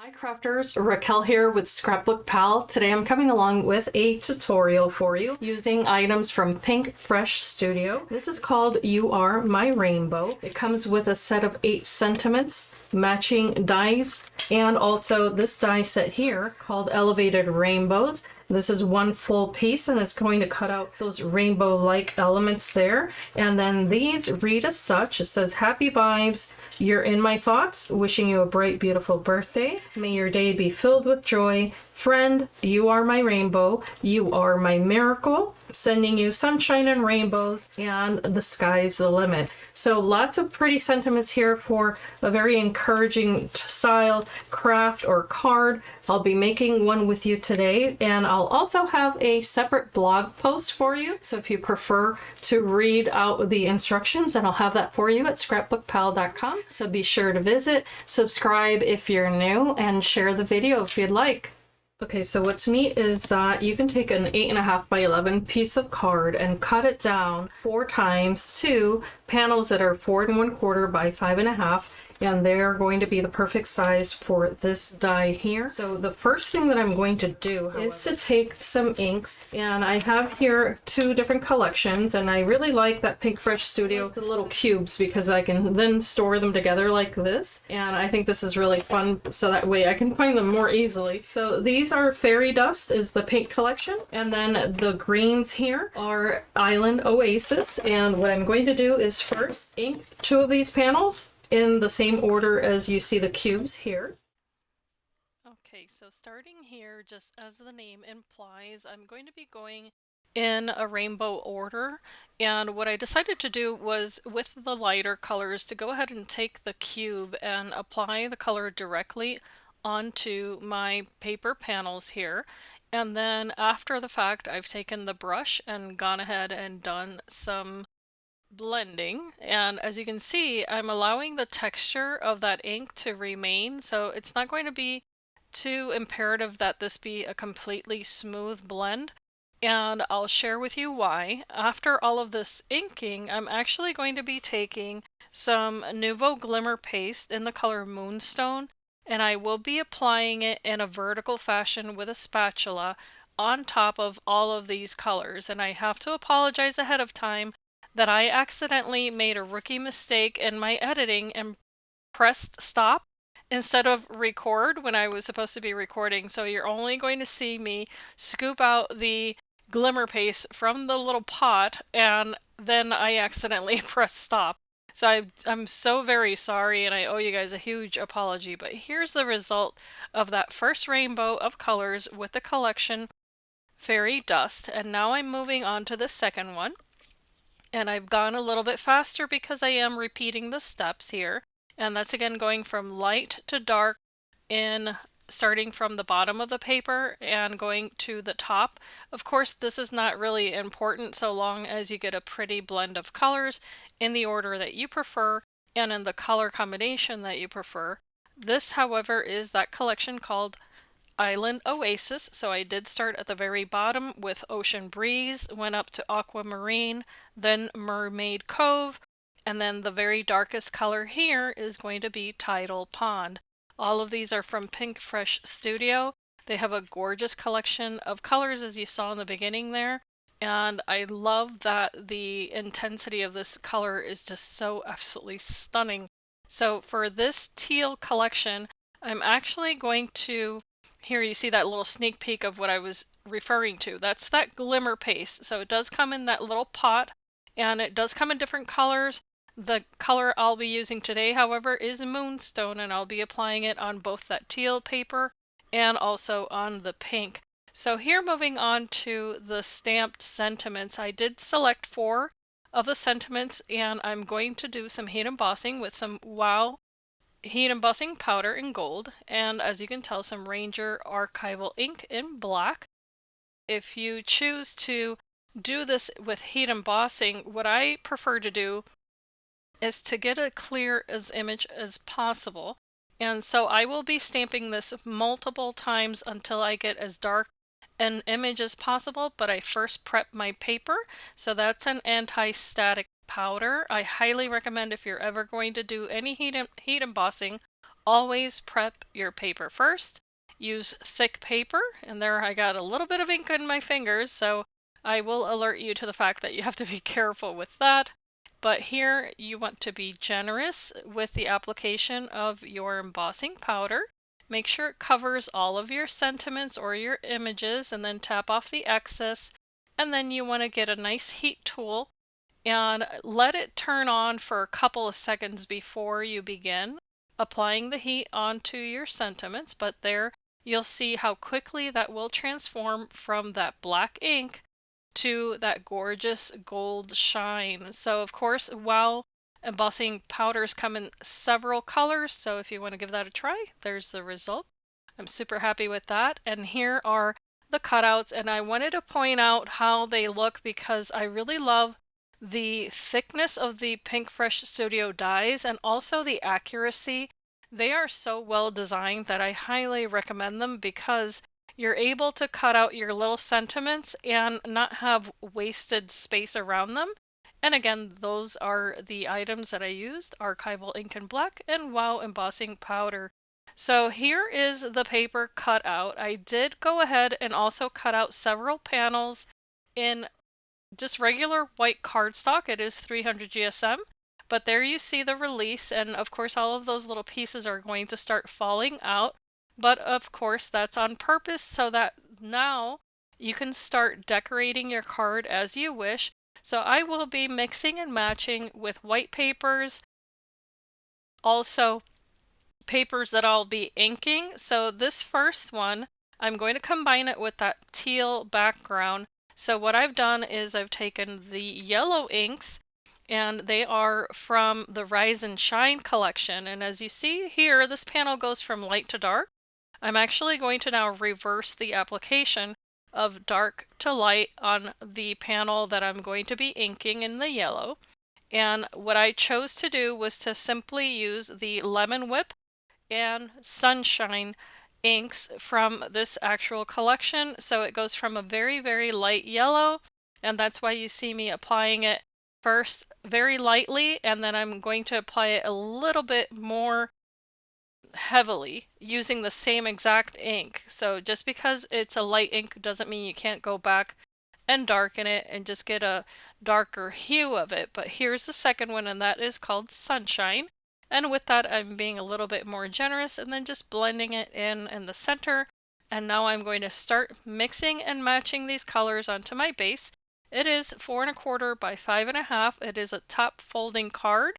Hi crafters, Raquel here with ScrapbookPal. Today I'm coming along with a tutorial for you using items from PinkFresh Studio. This is called You Are My Rainbow. It comes with a set of 8 sentiments, matching dies, and also this die set here called Elevated Rainbows. This is one full piece and it's going to cut out those rainbow-like elements there. And then these read as such. It says, "Happy vibes, you're in my thoughts, wishing you a bright, beautiful birthday. May your day be filled with joy. Friend, you are my rainbow. You are my miracle. Sending you sunshine and rainbows, and the sky's the limit." So lots of pretty sentiments here for a very encouraging style craft or card. I'll be making one with you today, and I'll also have a separate blog post for you. So if you prefer to read out the instructions, and I'll have that for you at scrapbookpal.com. So be sure to visit, subscribe if you're new, and share the video if you'd like. Okay, so what's neat is that you can take an 8.5 by 11 piece of card and cut it down 4 times to panels that are 4 1/4 by 5.5, and they're going to be the perfect size for this die here. So the first thing that I'm going to do is to take some inks, and I have here 2 different collections, and I really like that PinkFresh Studio, the little cubes, because I can then store them together like this, and I think this is really fun, so that way I can find them more easily. So these are Fairy Dust is the pink collection, and then the greens here are Island Oasis, and what I'm going to do is first ink 2 of these panels in the same order as you see the cubes here. Okay, so starting here, just as the name implies, I'm going to be going in a rainbow order, and what I decided to do was with the lighter colors to go ahead and take the cube and apply the color directly onto my paper panels here, and then after the fact I've taken the brush and gone ahead and done some blending, and as you can see I'm allowing the texture of that ink to remain, so it's not going to be too imperative that this be a completely smooth blend, and I'll share with you why. After all of this inking, I'm actually going to be taking some Nuvo Glimmer Paste in the color Moonstone, and I will be applying it in a vertical fashion with a spatula on top of all of these colors. And I have to apologize ahead of time that I accidentally made a rookie mistake in my editing and pressed stop instead of record when I was supposed to be recording. So you're only going to see me scoop out the glimmer paste from the little pot, and then I accidentally pressed stop. So I'm so very sorry, and I owe you guys a huge apology, but here's the result of that first rainbow of colors with the collection Fairy Dust. And now I'm moving on to the second one. And I've gone a little bit faster because I am repeating the steps here. And that's again going from light to dark in starting from the bottom of the paper and going to the top. Of course, this is not really important so long as you get a pretty blend of colors in the order that you prefer and in the color combination that you prefer. This, however, is that collection called Island Oasis. So I did start at the very bottom with Ocean Breeze, went up to Aquamarine, then Mermaid Cove, and then the very darkest color here is going to be Tidal Pond. All of these are from PinkFresh Studio. They have a gorgeous collection of colors, as you saw in the beginning there, and I love that the intensity of this color is just so absolutely stunning. So for this teal collection, I'm actually going to, here you see that little sneak peek of what I was referring to. That's that glimmer paste. So it does come in that little pot, and it does come in different colors. The color I'll be using today, however, is Moonstone, and I'll be applying it on both that teal paper and also on the pink. So here, moving on to the stamped sentiments, I did select 4 of the sentiments, and I'm going to do some heat embossing with some Wow heat embossing powder in gold, and as you can tell, some Ranger archival ink in black. If you choose to do this with heat embossing, what I prefer to do is to get a clear as image as possible, and so I will be stamping this multiple times until I get as dark an image as possible, but I first prep my paper. So that's an anti-static powder. I highly recommend, if you're ever going to do any heat embossing always prep your paper first. Use thick paper, and there I got a little bit of ink in my fingers, so I will alert you to the fact that you have to be careful with that. But here you want to be generous with the application of your embossing powder. Make sure it covers all of your sentiments or your images, and then tap off the excess. And then you want to get a nice heat tool and let it turn on for a couple of seconds before you begin applying the heat onto your sentiments. But there you'll see how quickly that will transform from that black ink to that gorgeous gold shine. So of course, while embossing powders come in several colors, so if you want to give that a try, there's the result. I'm super happy with that. And here are the cutouts, and I wanted to point out how they look because I really love the thickness of the PinkFresh Studio dies and also the accuracy. They are so well designed that I highly recommend them because you're able to cut out your little sentiments and not have wasted space around them. And again, those are the items that I used: archival ink and black and wow embossing powder. So here is the paper cut out. I did go ahead and also cut out several panels in just regular white cardstock. It is 300 GSM, but there you see the release, and of course all of those little pieces are going to start falling out. But of course that's on purpose so that now you can start decorating your card as you wish. So I will be mixing and matching with white papers, also papers that I'll be inking. So this first one, I'm going to combine it with that teal background. So what I've done is I've taken the yellow inks, and they are from the Rise and Shine collection. And as you see here, this panel goes from light to dark. I'm actually going to now reverse the application of dark to light on the panel that I'm going to be inking in the yellow. And what I chose to do was to simply use the Lemon Whip and Sunshine inks from this actual collection. So it goes from a very, very light yellow, and that's why you see me applying it first very lightly, and then I'm going to apply it a little bit more heavily using the same exact ink. So just because it's a light ink doesn't mean you can't go back and darken it and just get a darker hue of it. But here's the second one, and that is called Sunshine. And with that, I'm being a little bit more generous and then just blending it in the center. And now I'm going to start mixing and matching these colors onto my base. It is 4 1/4 by 5 1/2. It is a top folding card.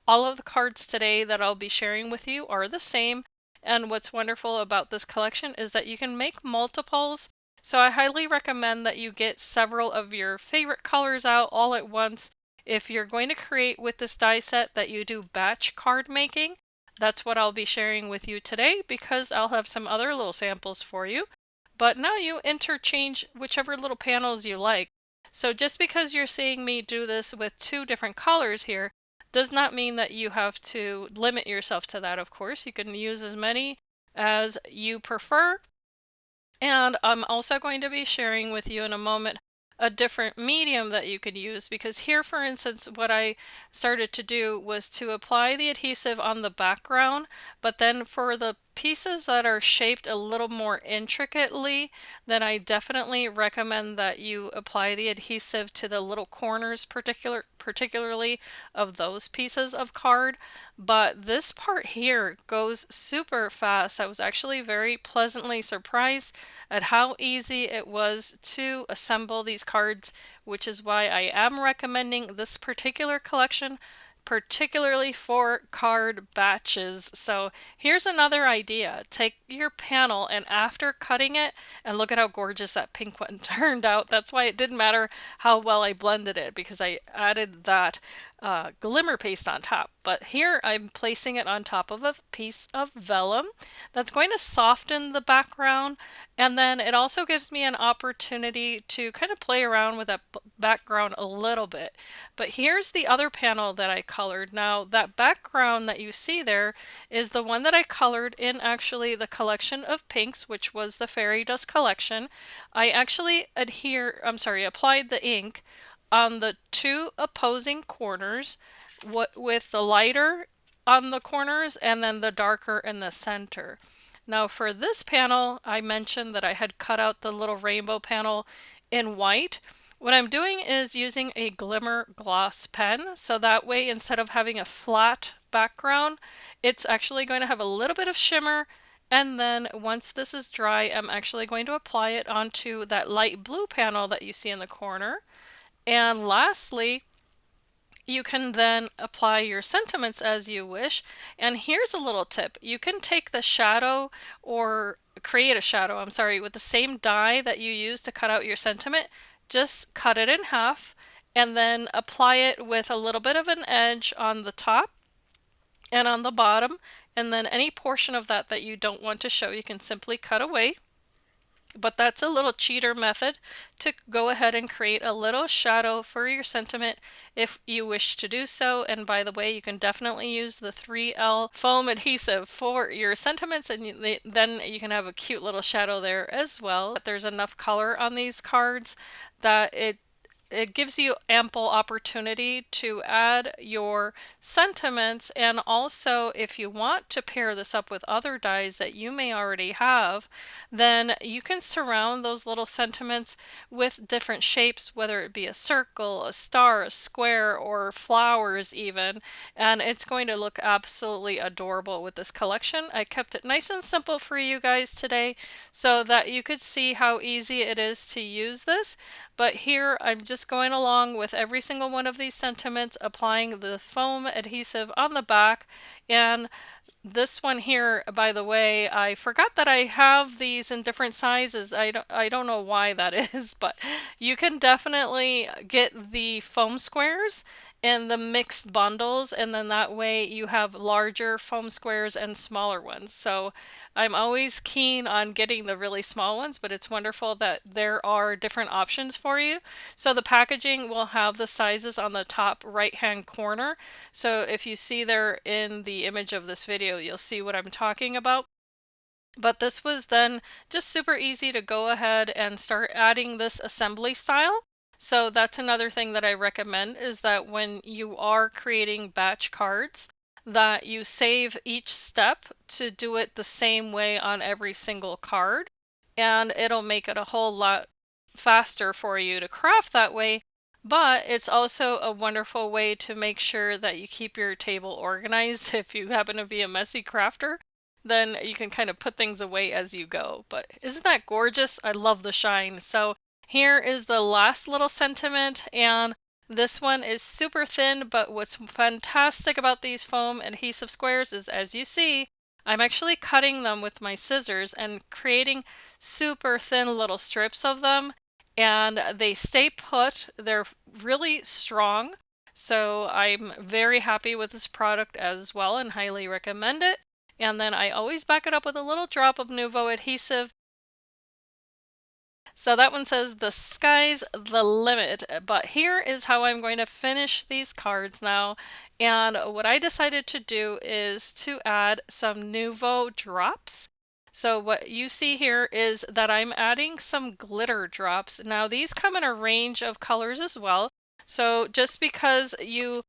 All of the cards today that I'll be sharing with you are the same. And what's wonderful about this collection is that you can make multiples. So I highly recommend that you get several of your favorite colors out all at once. If you're going to create with this die set, that you do batch card making. That's what I'll be sharing with you today, because I'll have some other little samples for you. But now you interchange whichever little panels you like. So just because you're seeing me do this with 2 different colors here does not mean that you have to limit yourself to that. Of course, you can use as many as you prefer. And I'm also going to be sharing with you in a moment a different medium that you could use, because here, for instance, what I started to do was to apply the adhesive on the background, but then for the pieces that are shaped a little more intricately, then I definitely recommend that you apply the adhesive to the little corners, particularly of those pieces of card. But this part here goes super fast. I was actually very pleasantly surprised at how easy it was to assemble these cards, which is why I am recommending this particular collection, particularly for card batches. So here's another idea. Take your panel, and after cutting it, and look at how gorgeous that pink one turned out. That's why it didn't matter how well I blended it, because I added that glimmer paste on top. But here I'm placing it on top of a piece of vellum that's going to soften the background, and then it also gives me an opportunity to kind of play around with that background a little bit. But here's the other panel that I colored. Now that background that you see there is the one that I colored in actually the collection of pinks, which was the Fairy Dust collection. I actually applied the ink on the 2 opposing corners with the lighter on the corners and then the darker in the center. Now for this panel, I mentioned that I had cut out the little rainbow panel in white. What I'm doing is using a glimmer gloss pen, so that way instead of having a flat background, it's actually going to have a little bit of shimmer, and then once this is dry, I'm actually going to apply it onto that light blue panel that you see in the corner. And lastly, you can then apply your sentiments as you wish. And here's a little tip. You can take the shadow or create a shadow, I'm sorry, with the same die that you use to cut out your sentiment. Just cut it in half and then apply it with a little bit of an edge on the top and on the bottom. And then any portion of that that you don't want to show, you can simply cut away. But that's a little cheater method to go ahead and create a little shadow for your sentiment if you wish to do so. And by the way, you can definitely use the 3L foam adhesive for your sentiments, and then you can have a cute little shadow there as well. There's enough color on these cards that it gives you ample opportunity to add your sentiments, and also if you want to pair this up with other dies that you may already have, then you can surround those little sentiments with different shapes, whether it be a circle, a star, a square, or flowers even, and it's going to look absolutely adorable with this collection. I kept it nice and simple for you guys today so that you could see how easy it is to use this. But here I'm just going along with every single one of these sentiments, applying the foam adhesive on the back. And this one here, by the way, I forgot that I have these in different sizes. I don't know why that is, but you can definitely get the foam squares in the mixed bundles, and then that way you have larger foam squares and smaller ones. So I'm always keen on getting the really small ones, but it's wonderful that there are different options for you. So the packaging will have the sizes on the top right hand corner. So if you see there in the image of this video, you'll see what I'm talking about. But this was then just super easy to go ahead and start adding this assembly style. So that's another thing that I recommend, is that when you are creating batch cards, that you save each step to do it the same way on every single card, and it'll make it a whole lot faster for you to craft that way. But it's also a wonderful way to make sure that you keep your table organized. If you happen to be a messy crafter, then you can kind of put things away as you go. But isn't that gorgeous? I love the shine. So here is the last little sentiment, and this one is super thin, but what's fantastic about these foam adhesive squares is, as you see, I'm actually cutting them with my scissors and creating super thin little strips of them, and they stay put. They're really strong. So I'm very happy with this product as well and highly recommend it. And then I always back it up with a little drop of Nuvo adhesive. So that one says the sky's the limit, but here is how I'm going to finish these cards now. And what I decided to do is to add some Nuvo drops. So what you see here is that I'm adding some glitter drops. Now these come in a range of colors as well. So just because you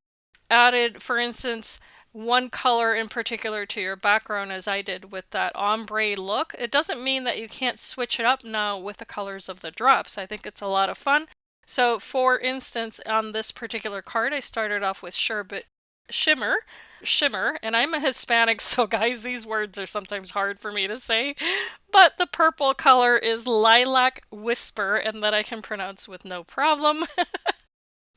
added, for instance, one color in particular to your background, as I did with that ombre look, it doesn't mean that you can't switch it up now with the colors of the drops. I think it's a lot of fun. So for instance, on this particular card, I started off with shimmer, and I'm a Hispanic, so guys, these words are sometimes hard for me to say, but the purple color is lilac whisper, and that I can pronounce with no problem.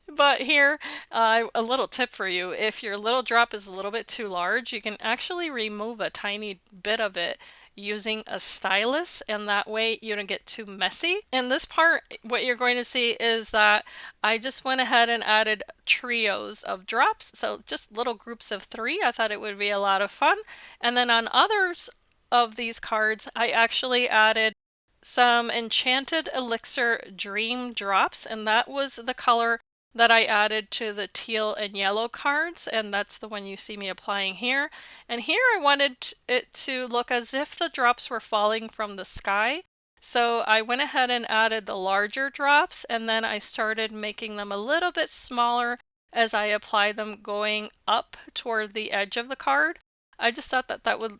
But here, a little tip for you. If your little drop is a little bit too large, you can actually remove a tiny bit of it using a stylus, and that way you don't get too messy. In this part, what you're going to see is that I just went ahead and added trios of drops, so just little groups of 3. I thought it would be a lot of fun. And then on others of these cards, I actually added some Enchanted Elixir Dream drops, and that was the color that I added to the teal and yellow cards, and that's the one you see me applying here. And here I wanted it to look as if the drops were falling from the sky. So I went ahead and added the larger drops, and then I started making them a little bit smaller as I apply them going up toward the edge of the card. I just thought that that would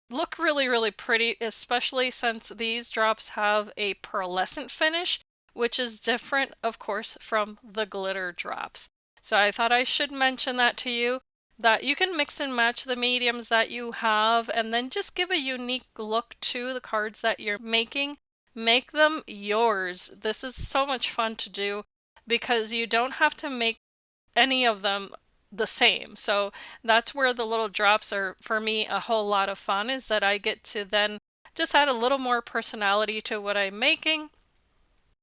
look really, really pretty, especially since these drops have a pearlescent finish, which is different, of course, from the glitter drops. So I thought I should mention that to you, that you can mix and match the mediums that you have and then just give a unique look to the cards that you're making. Make them yours. This is so much fun to do because you don't have to make any of them the same. So that's where the little drops are, for me, a whole lot of fun, is that I get to then just add a little more personality to what I'm making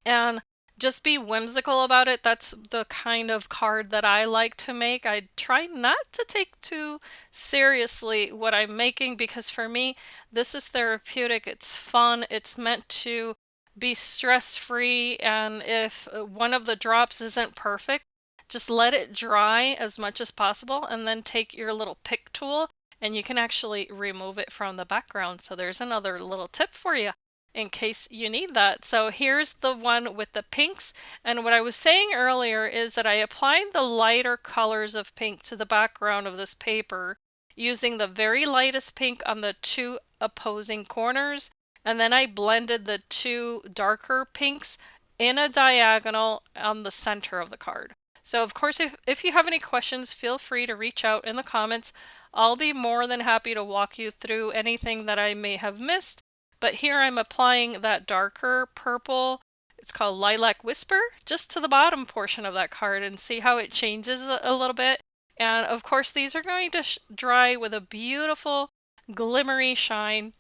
and just be whimsical about it. That's the kind of card that I like to make. I try not to take too seriously what I'm making because for me, this is therapeutic. It's fun. It's meant to be stress-free. And if one of the drops isn't perfect, just let it dry as much as possible and then take your little pick tool and you can actually remove it from the background. So there's another little tip for you in case you need that. So here's the one with the pinks. And what I was saying earlier is that I applied the lighter colors of pink to the background of this paper using the very lightest pink on the two opposing corners. And then I blended the two darker pinks in a diagonal on the center of the card. So of course, if you have any questions, feel free to reach out in the comments. I'll be more than happy to walk you through anything that I may have missed. But here I'm applying that darker purple, it's called Lilac Whisper, just to the bottom portion of that card and see how it changes a little bit. And of course, these are going to dry with a beautiful glimmery shine.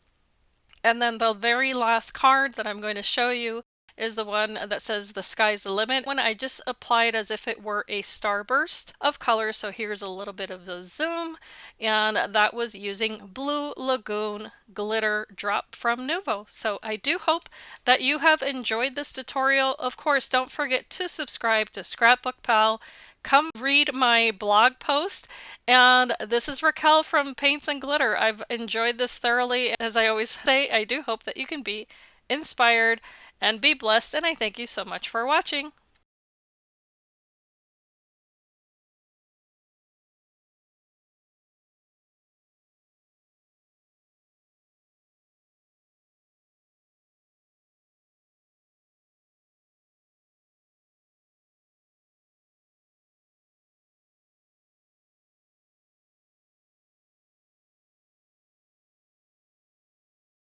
And then the very last card that I'm going to show you is the one that says the sky's the limit. When I just applied as if it were a starburst of color. So here's a little bit of the zoom, and that was using Blue Lagoon glitter drop from Nuvo. So I do hope that you have enjoyed this tutorial. Of course, don't forget to subscribe to ScrapbookPal. Come read my blog post. And this is Raquel from Paints and Glitter. I've enjoyed this thoroughly. As I always say, I do hope that you can be inspired and be blessed. And I thank you so much for watching.